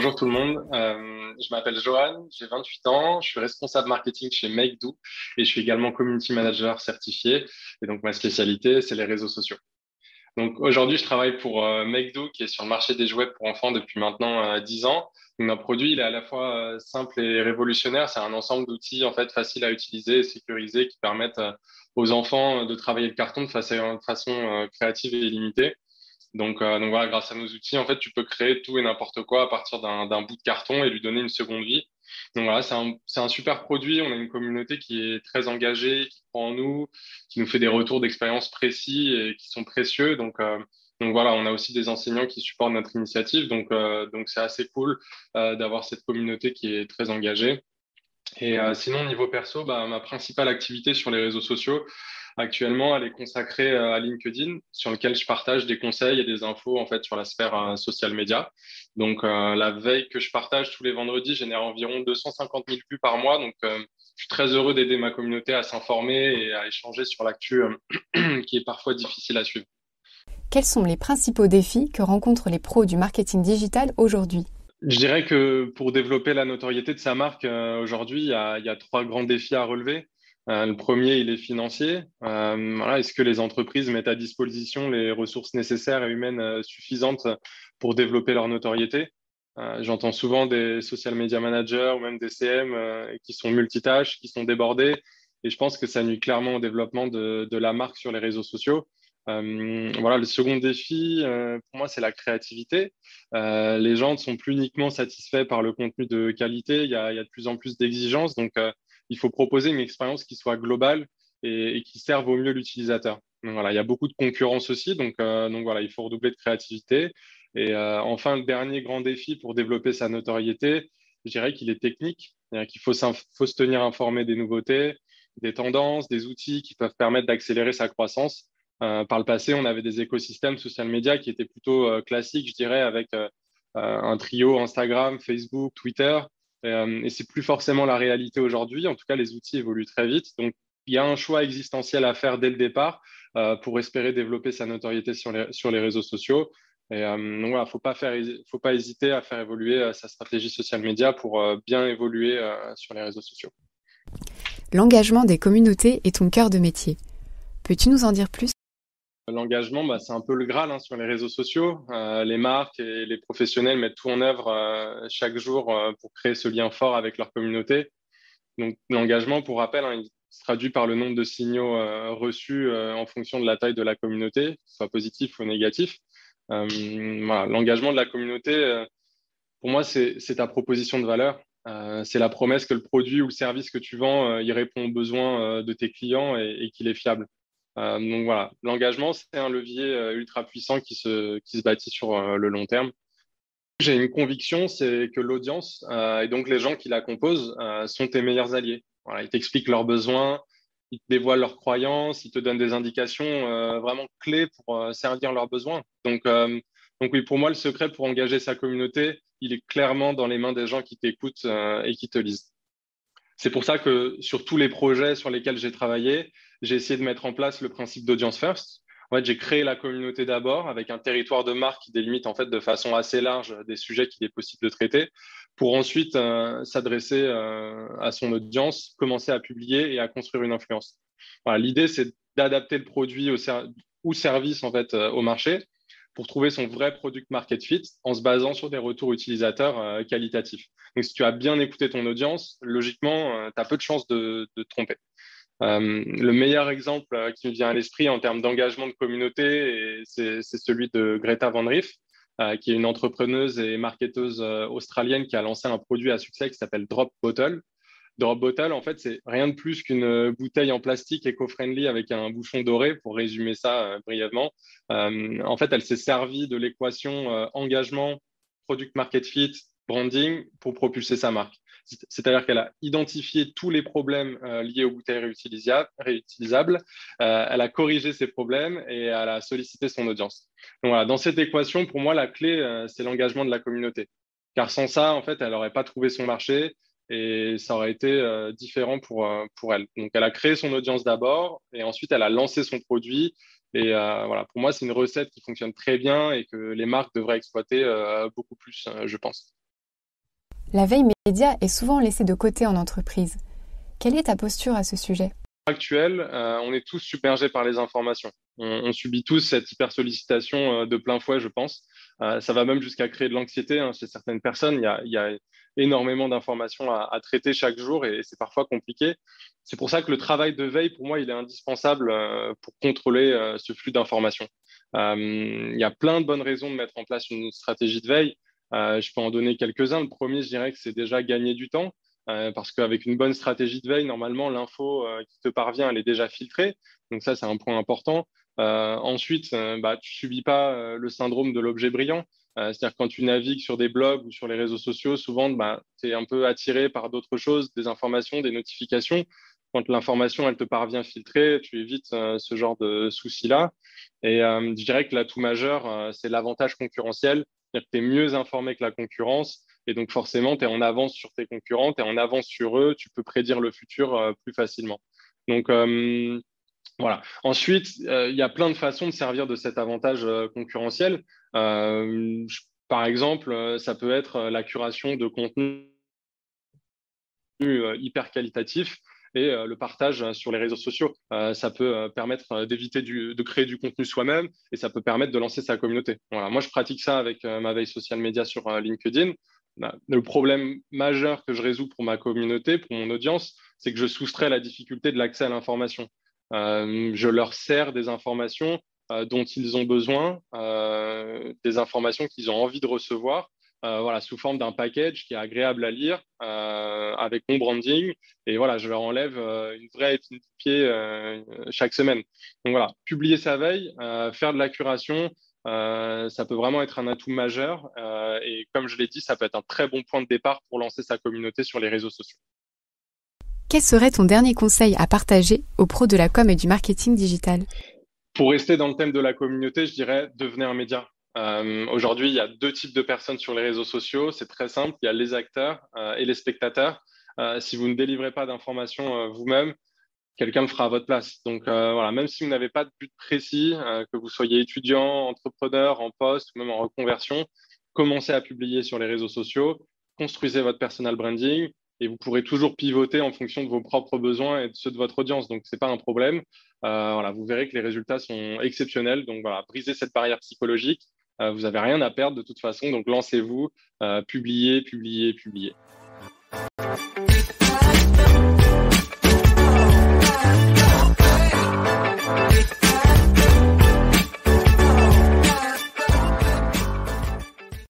Bonjour tout le monde. Je m'appelle Johan, j'ai 28 ans, je suis responsable marketing chez MakeDo et je suis également community manager certifié. Et donc ma spécialité, c'est les réseaux sociaux. Donc aujourd'hui, je travaille pour MakeDo qui est sur le marché des jouets pour enfants depuis maintenant 10 ans. Donc, notre produit, il est à la fois simple et révolutionnaire. C'est un ensemble d'outils en fait faciles à utiliser et sécurisés qui permettent aux enfants de travailler le carton de façon créative et illimitée. Donc voilà, grâce à nos outils, en fait, tu peux créer tout et n'importe quoi à partir d'un bout de carton et lui donner une seconde vie. Donc voilà, c'est un super produit. On a une communauté qui est très engagée, qui croit en nous, qui nous fait des retours d'expérience précis et qui sont précieux. Donc voilà, on a aussi des enseignants qui supportent notre initiative. Donc c'est assez cool d'avoir cette communauté qui est très engagée. Et sinon, niveau perso, bah, ma principale activité sur les réseaux sociaux, actuellement, elle est consacrée à LinkedIn, sur lequel je partage des conseils et des infos en fait sur la sphère social media. Donc, la veille que je partage tous les vendredis génère environ 250 000 vues par mois. Donc, je suis très heureux d'aider ma communauté à s'informer et à échanger sur l'actu qui est parfois difficile à suivre. Quels sont les principaux défis que rencontrent les pros du marketing digital aujourd'hui? Je dirais que pour développer la notoriété de sa marque, aujourd'hui, il y a trois grands défis à relever. Le premier, il est financier. Voilà, est-ce que les entreprises mettent à disposition les ressources nécessaires et humaines suffisantes pour développer leur notoriété? J'entends souvent des social media managers ou même des CM qui sont multitâches, qui sont débordés, et je pense que ça nuit clairement au développement de la marque sur les réseaux sociaux. Voilà, le second défi, pour moi, c'est la créativité. Les gens ne sont plus uniquement satisfaits par le contenu de qualité, il y a de plus en plus d'exigences. Donc, il faut proposer une expérience qui soit globale et qui serve au mieux l'utilisateur. Donc, voilà, il y a beaucoup de concurrence aussi. Donc voilà, il faut redoubler de créativité. Et enfin, le dernier grand défi pour développer sa notoriété, je dirais qu'il est technique. C'est-à-dire qu'il faut se tenir informé des nouveautés, des tendances, des outils qui peuvent permettre d'accélérer sa croissance. Par le passé, on avait des écosystèmes social media qui étaient plutôt classiques, je dirais, avec un trio Instagram, Facebook, Twitter. Et c'est plus forcément la réalité aujourd'hui. En tout cas, les outils évoluent très vite. Donc, il y a un choix existentiel à faire dès le départ pour espérer développer sa notoriété sur les réseaux sociaux. Et donc voilà, faut pas hésiter à faire évoluer sa stratégie social media pour bien évoluer sur les réseaux sociaux. L'engagement des communautés est ton cœur de métier. Peux-tu nous en dire plus? L'engagement, bah, c'est un peu le Graal hein, sur les réseaux sociaux. Les marques et les professionnels mettent tout en œuvre chaque jour pour créer ce lien fort avec leur communauté. Donc, l'engagement, pour rappel, hein, il se traduit par le nombre de signaux reçus en fonction de la taille de la communauté, que ce soit positif ou négatif. Voilà, l'engagement de la communauté, pour moi, c'est ta proposition de valeur. C'est la promesse que le produit ou le service que tu vends, il répond aux besoins de tes clients et qu'il est fiable. Donc voilà, l'engagement, c'est un levier ultra puissant qui se bâtit sur le long terme. J'ai une conviction, c'est que l'audience et donc les gens qui la composent sont tes meilleurs alliés. Voilà, ils t'expliquent leurs besoins, ils te dévoilent leurs croyances, ils te donnent des indications vraiment clés pour servir leurs besoins. Donc oui, pour moi, le secret pour engager sa communauté, il est clairement dans les mains des gens qui t'écoutent et qui te lisent. C'est pour ça que sur tous les projets sur lesquels j'ai travaillé, j'ai essayé de mettre en place le principe d'audience first. En fait, j'ai créé la communauté d'abord avec un territoire de marque qui délimite en fait de façon assez large des sujets qu'il est possible de traiter pour ensuite s'adresser à son audience, commencer à publier et à construire une influence. Voilà, l'idée, c'est d'adapter le produit ou service en fait au marché pour trouver son vrai product market fit en se basant sur des retours utilisateurs qualitatifs. Donc, si tu as bien écouté ton audience, logiquement, tu as peu de chances de te tromper. Le meilleur exemple qui me vient à l'esprit en termes d'engagement de communauté, c'est celui de Greta Van Rief, qui est une entrepreneuse et marketeuse australienne qui a lancé un produit à succès qui s'appelle Drop Bottle. Drop Bottle, en fait, c'est rien de plus qu'une bouteille en plastique éco-friendly avec un bouchon doré, pour résumer ça brièvement. En fait, elle s'est servie de l'équation engagement, product market fit, branding pour propulser sa marque. C'est-à-dire qu'elle a identifié tous les problèmes liés aux bouteilles réutilisables, elle a corrigé ces problèmes et elle a sollicité son audience. Donc voilà, dans cette équation, pour moi, la clé, c'est l'engagement de la communauté. Car sans ça, en fait, elle n'aurait pas trouvé son marché et ça aurait été différent pour elle. Donc, elle a créé son audience d'abord et ensuite, elle a lancé son produit. Et voilà, pour moi, c'est une recette qui fonctionne très bien et que les marques devraient exploiter beaucoup plus, je pense. La veille média est souvent laissée de côté en entreprise. Quelle est ta posture à ce sujet? Actuel, on est tous submergés par les informations. On subit tous cette hyper-sollicitation de plein fouet, je pense. Ça va même jusqu'à créer de l'anxiété chez certaines personnes. Il y a énormément d'informations à traiter chaque jour et c'est parfois compliqué. C'est pour ça que le travail de veille, pour moi, il est indispensable pour contrôler ce flux d'informations. Il y a plein de bonnes raisons de mettre en place une stratégie de veille. Je peux en donner quelques-uns. Le premier, je dirais que c'est déjà gagner du temps. Parce qu'avec une bonne stratégie de veille, normalement, l'info qui te parvient, elle est déjà filtrée. Donc ça, c'est un point important. Ensuite, tu subis pas le syndrome de l'objet brillant. C'est-à-dire que quand tu navigues sur des blogs ou sur les réseaux sociaux, souvent, tu es un peu attiré par d'autres choses, des informations, des notifications. Quand l'information, elle te parvient filtrée, tu évites ce genre de soucis-là. Et je dirais que l'atout majeur, c'est l'avantage concurrentiel. C'est-à-dire que tu es mieux informé que la concurrence. Et donc, forcément, tu es en avance sur tes concurrents, tu es en avance sur eux, tu peux prédire le futur plus facilement. Donc, voilà. Ensuite, il y a plein de façons de servir de cet avantage concurrentiel. Par exemple, ça peut être la curation de contenu hyper qualitatif et le partage sur les réseaux sociaux. Ça peut permettre d'éviter de créer du contenu soi-même et ça peut permettre de lancer sa communauté. Voilà. Moi, je pratique ça avec ma veille social média sur LinkedIn. Le problème majeur que je résous pour ma communauté, pour mon audience, c'est que je soustrais la difficulté de l'accès à l'information. Je leur sers des informations dont ils ont besoin, des informations qu'ils ont envie de recevoir, voilà, sous forme d'un package qui est agréable à lire, avec mon branding. Et voilà, je leur enlève une vraie épine du pied chaque semaine. Donc voilà, publier sa veille, faire de la curation, ça peut vraiment être un atout majeur. Et comme je l'ai dit, ça peut être un très bon point de départ pour lancer sa communauté sur les réseaux sociaux. Quel serait ton dernier conseil à partager aux pros de la com et du marketing digital? Pour rester dans le thème de la communauté, je dirais devenez un média. Aujourd'hui, il y a deux types de personnes sur les réseaux sociaux. C'est très simple. Il y a les acteurs et les spectateurs. Si vous ne délivrez pas d'informations vous-même, quelqu'un le fera à votre place. Donc voilà, même si vous n'avez pas de but précis, que vous soyez étudiant, entrepreneur, en poste ou même en reconversion, commencez à publier sur les réseaux sociaux, construisez votre personal branding et vous pourrez toujours pivoter en fonction de vos propres besoins et de ceux de votre audience. Donc, ce n'est pas un problème. Voilà, vous verrez que les résultats sont exceptionnels. Donc, voilà, brisez cette barrière psychologique. Vous n'avez rien à perdre de toute façon. Donc, lancez-vous, publiez, publiez, publiez.